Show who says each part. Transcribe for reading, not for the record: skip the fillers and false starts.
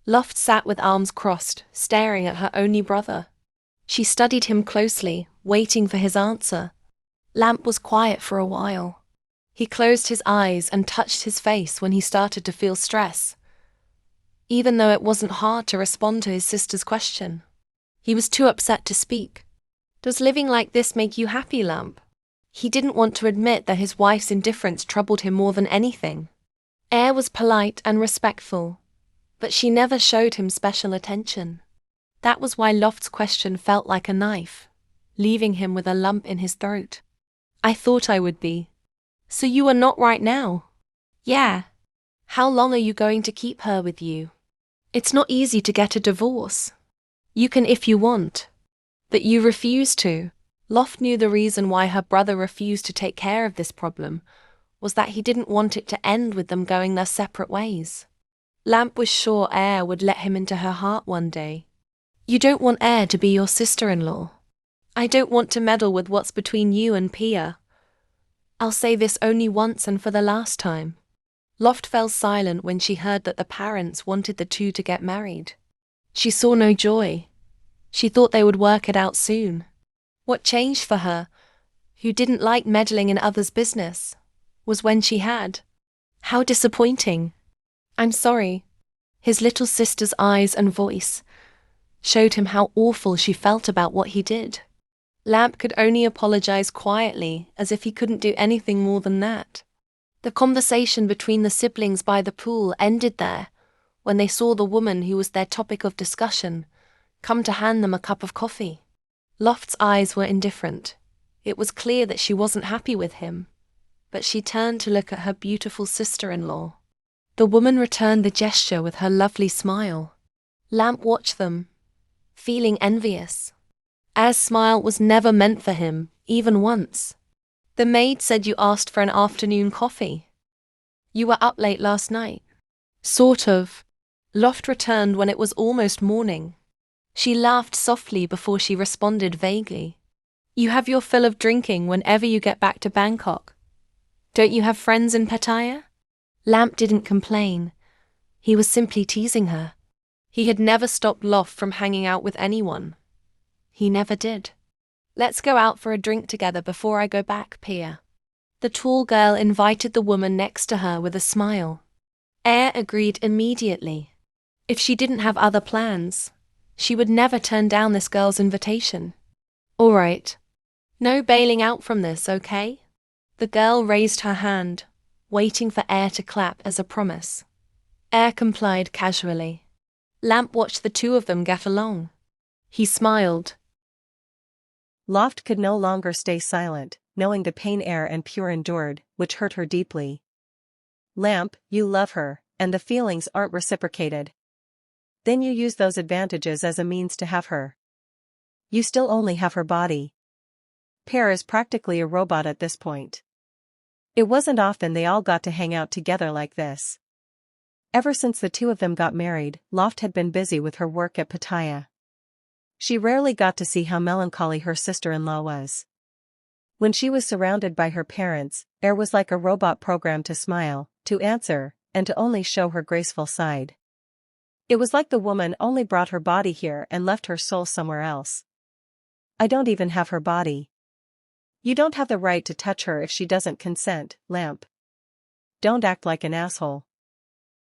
Speaker 1: Loft sat with arms crossed, staring at her only brother. She studied him closely, waiting for his answer. Lamp was quiet for a while. He closed his eyes and touched his face when he started to feel stress, even though it wasn't hard to respond to his sister's question. He was too upset to speak. "Does living like this make you happy, Lamp?" He didn't want to admit that his wife's indifference troubled him more than anything. Air was polite and respectful, but she never showed him special attention. That was why Loft's question felt like a knife, leaving him with a lump in his throat. "I thought I would be." "So you are not right now?" "Yeah." "How long are you going to keep her with you?" "It's not easy to get a divorce." "You can if you want." "But you refuse to." Loft knew the reason why her brother refused to take care of this problem was that he didn't want it to end with them going their separate ways. Lamp was sure Air would let him into her heart one day. "You don't want Air to be your sister-in-law." "I don't want to meddle with what's between you and Pia. I'll say this only once and for the last time." Loft fell silent when she heard that the parents wanted the two to get married. She saw no joy. She thought they would work it out soon. What changed for her, who didn't like meddling in others' business, was when she had. How disappointing. "I'm sorry." His little sister's eyes and voice showed him how awful she felt about what he did. Lamp could only apologize quietly, as if he couldn't do anything more than that. The conversation between the siblings by the pool ended there, when they saw the woman who was their topic of discussion come to hand them a cup of coffee. Loft's eyes were indifferent. It was clear that she wasn't happy with him, but she turned to look at her beautiful sister-in-law. The woman returned the gesture with her lovely smile. Lamp watched them, feeling envious. Air's smile was never meant for him, even once. "The maid said you asked for an afternoon coffee. You were up late last night." "Sort of." Loft returned when it was almost morning. She laughed softly before she responded vaguely. "You have your fill of drinking whenever you get back to Bangkok. Don't you have friends in Pattaya?" Lamp didn't complain. He was simply teasing her. He had never stopped Loft from hanging out with anyone. He never did. "Let's go out for a drink together before I go back, Pia." The tall girl invited the woman next to her with a smile. Air agreed immediately. If she didn't have other plans, she would never turn down this girl's invitation. "All right. No bailing out from this, okay?" The girl raised her hand, waiting for Air to clap as a promise. Air complied casually. Lamp watched the two of them get along. He smiled.
Speaker 2: Loft could no longer stay silent, knowing the pain Air and Pure endured, which hurt her deeply. "Lamp, you love her, and the feelings aren't reciprocated. Then you use those advantages as a means to have her. You still only have her body. Pear is practically a robot at this point." It wasn't often they all got to hang out together like this. Ever since the two of them got married, Loft had been busy with her work at Pattaya. She rarely got to see how melancholy her sister-in-law was. When she was surrounded by her parents, Air was like a robot programmed to smile, to answer, and to only show her graceful side. It was like the woman only brought her body here and left her soul somewhere else. "I don't even have her body." "You don't have the right to touch her if she doesn't consent, Lamp. Don't act like an asshole."